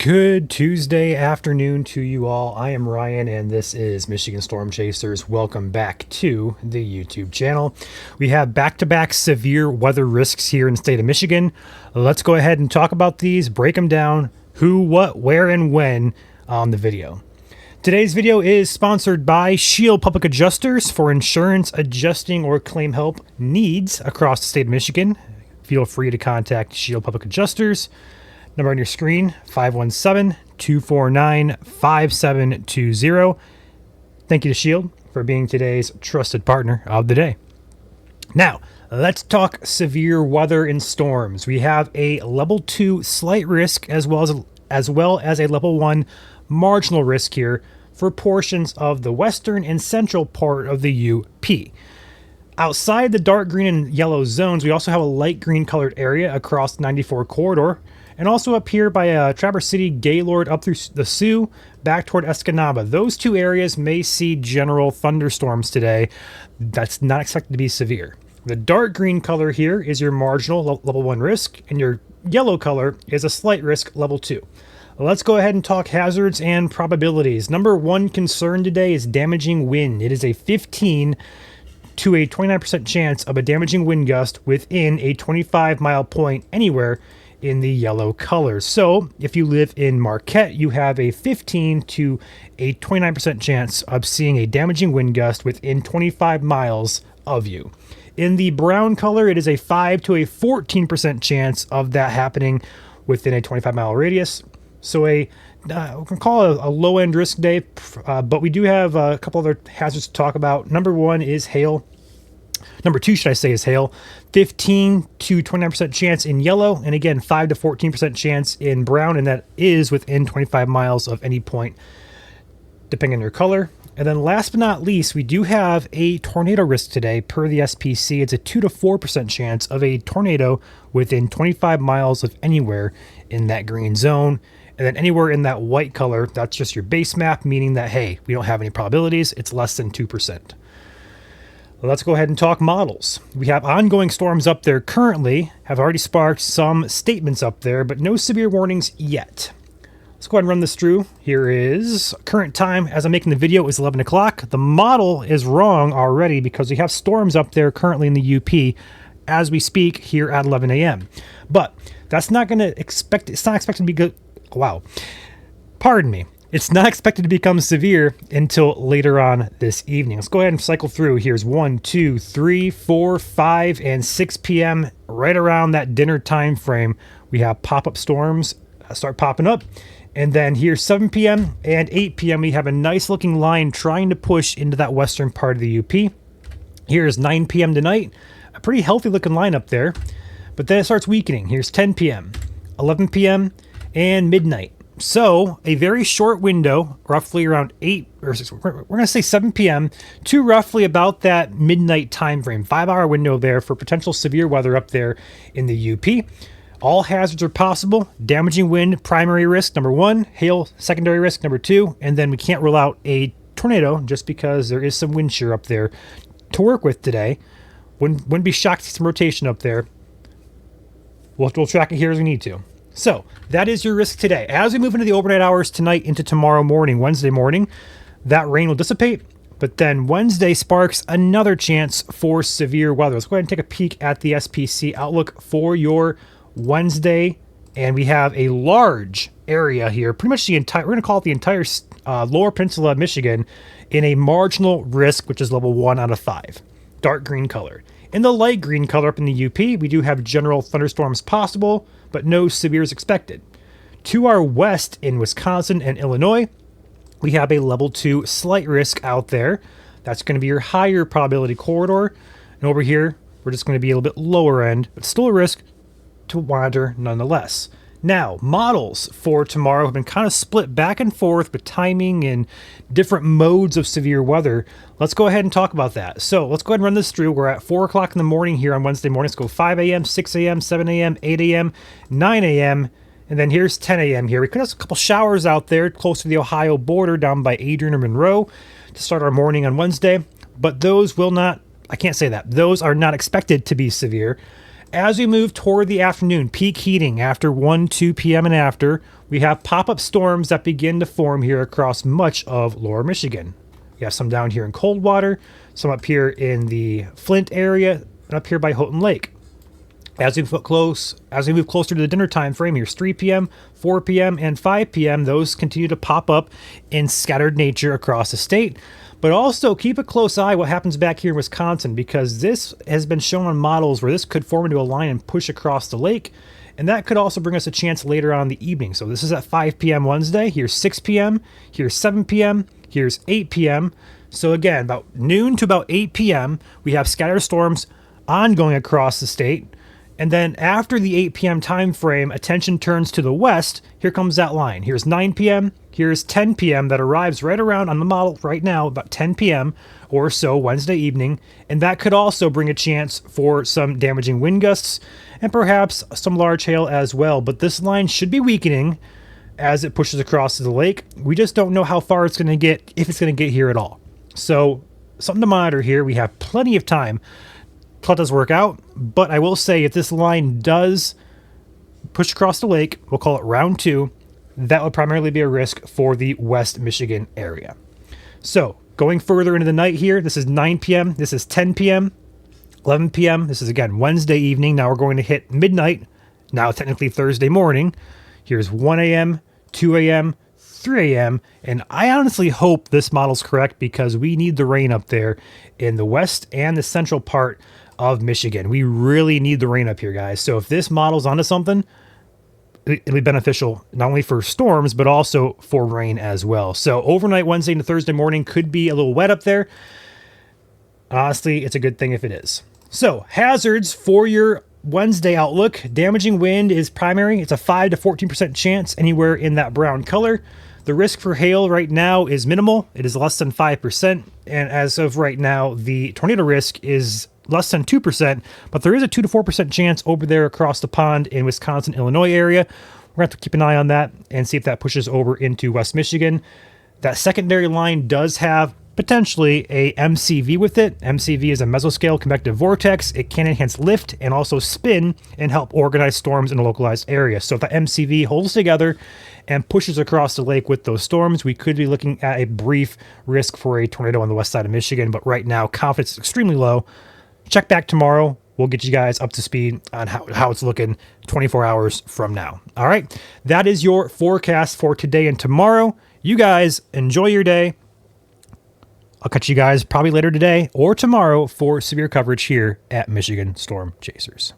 Good Tuesday afternoon to you all. I am Ryan and this is Michigan Storm Chasers. Welcome back to the YouTube channel. We have back-to-back severe weather risks here in the state of Michigan. Let's go ahead and talk about these, break them down, who, what, where, and when on the video. Today's video is sponsored by Shield Public Adjusters for insurance adjusting or claim help needs across the state of Michigan. Feel free to contact Shield Public Adjusters. Number on your screen, 517-249-5720. Thank you to Shield for being today's trusted partner of the day. Now, let's talk severe weather and storms. We have a level 2 slight risk as well as a level 1 marginal risk here for portions of the western and central part of the UP. Outside the dark green and yellow zones, we also have a light green colored area across the 94 corridor, and also up here by Traverse City, Gaylord, up through the Sioux, back toward Escanaba. Those two areas may see general thunderstorms today. That's not expected to be severe. The dark green color here is your marginal level 1 risk, and your yellow color is a slight risk level 2. Let's go ahead and talk hazards and probabilities. Number one concern today is damaging wind. It is a 15 to a 29% chance of a damaging wind gust within a 25-mile point anywhere in the yellow colors. So if you live in Marquette, you have a 15 to a 29% chance of seeing a damaging wind gust within 25 miles of you. In the brown color, it is a 5 to a 14% chance of that happening within a 25-mile radius. So we can call it a low-end risk day, but we do have a couple other hazards to talk about. Number one is hail. Number two, should I say, is hail. 15 to 29% chance in yellow, and again, 5 to 14% chance in brown, and that is within 25 miles of any point, depending on your color. And then last but not least, we do have a tornado risk today per the SPC. It's a 2 to 4% chance of a tornado within 25 miles of anywhere in that green zone. And then anywhere in that white color, that's just your base map, meaning that, hey, we don't have any probabilities. It's less than 2%. Let's go ahead and talk models. We have ongoing storms up there currently, have already sparked some statements up there, but no severe warnings yet. Let's go ahead and run this through. Here is current time as I'm making the video is 11 o'clock. The model is wrong already because we have storms up there currently in the UP as we speak here at 11 a.m. But that's not going to expect, it's not expected to be good. Wow. Pardon me. It's not expected to become severe until later on this evening. Let's go ahead and cycle through. Here's 1, 2, 3, 4, 5, and 6 p.m. Right around that dinner time frame, we have pop-up storms start popping up. And then here's 7 p.m. and 8 p.m. We have a nice looking line trying to push into that western part of the UP. Here's 9 p.m. tonight. A pretty healthy looking line up there. But then it starts weakening. Here's 10 p.m., 11 p.m., and midnight. So a very short window, roughly around 8 or 6, we're going to say 7 p.m. to roughly about that midnight time frame. 5-hour window there for potential severe weather up there in the UP. All hazards are possible. Damaging wind, primary risk, number 1. Hail, secondary risk, number 2. And then we can't rule out a tornado just because there is some wind shear up there to work with today. Wouldn't be shocked to see some rotation up there. We'll track it here as we need to. So that is your risk today. As we move into the overnight hours tonight into tomorrow morning, Wednesday morning, that rain will dissipate. But then Wednesday sparks another chance for severe weather. Let's go ahead and take a peek at the SPC Outlook for your Wednesday. And we have a large area here, pretty much the entire, we're going to call it the entire lower peninsula of Michigan in a marginal risk, which is level 1 out of 5, dark green color. In the light green color up in the UP, we do have general thunderstorms possible, but no severes expected. To our west in Wisconsin and Illinois, we have a level 2 slight risk out there. That's going to be your higher probability corridor. And over here, we're just going to be a little bit lower end, but still a risk to monitor nonetheless. Now, models for tomorrow have been kind of split back and forth with timing and different modes of severe weather. Let's go ahead and talk about that. So let's go ahead and run this through. We're at 4 o'clock in the morning here on Wednesday morning. Let's go 5 a.m., 6 a.m., 7 a.m., 8 a.m., 9 a.m., and then here's 10 a.m. here. We could have a couple showers out there close to the Ohio border down by Adrian or Monroe to start our morning on Wednesday, but those will not, I can't say that. Those are not expected to be severe. As we move toward the afternoon, peak heating after 1, 2 p.m. and after, we have pop-up storms that begin to form here across much of lower Michigan. We have some down here in Coldwater, some up here in the Flint area, and up here by Houghton Lake. As we move closer to the dinner time frame, here's 3 p.m., 4 p.m., and 5 p.m. Those continue to pop up in scattered nature across the state. But also keep a close eye what happens back here in Wisconsin, because this has been shown on models where this could form into a line and push across the lake. And that could also bring us a chance later on in the evening. So this is at 5 p.m. Wednesday. Here's 6 p.m., here's 7 p.m., here's 8 p.m. So again, about noon to about 8 p.m., we have scattered storms ongoing across the state. And then after the 8 p.m. time frame, attention turns to the west. Here comes that line. Here's 9 p.m., here's 10 p.m. that arrives right around on the model right now, about 10 p.m. or so Wednesday evening. And that could also bring a chance for some damaging wind gusts and perhaps some large hail as well. But this line should be weakening as it pushes across the lake. We just don't know how far it's going to get, if it's going to get here at all. So something to monitor here. We have plenty of time to let this work out, but I will say if this line does push across the lake, we'll call it round 2, that would primarily be a risk for the West Michigan area. So going further into the night here, this is 9 p.m., this is 10 p.m., 11 p.m., this is again Wednesday evening. Now we're going to hit midnight, now technically Thursday morning. Here's 1 a.m., 2 a.m., 3 a.m. And I honestly hope this model's correct, because we need the rain up there in the west and the central part of Michigan. We really need the rain up here, guys. So if this model's onto something, it'll be beneficial not only for storms, but also for rain as well. So overnight Wednesday into Thursday morning could be a little wet up there. Honestly, it's a good thing if it is. So hazards for your Wednesday outlook. Damaging wind is primary. It's a 5 to 14% chance anywhere in that brown color. The risk for hail right now is minimal. It is less than 5%. And as of right now, the tornado risk is less than 2%, but there is a 2 to 4% chance over there across the pond in Wisconsin, Illinois area. We're going to have to keep an eye on that and see if that pushes over into West Michigan. That secondary line does have potentially a MCV with it. MCV is a mesoscale convective vortex. It can enhance lift and also spin and help organize storms in a localized area. So if the MCV holds together and pushes across the lake with those storms, we could be looking at a brief risk for a tornado on the west side of Michigan. But right now, confidence is extremely low. Check back tomorrow. We'll get you guys up to speed on how it's looking 24 hours from now. All right. That is your forecast for today and tomorrow. You guys enjoy your day. I'll catch you guys probably later today or tomorrow for severe coverage here at Michigan Storm Chasers.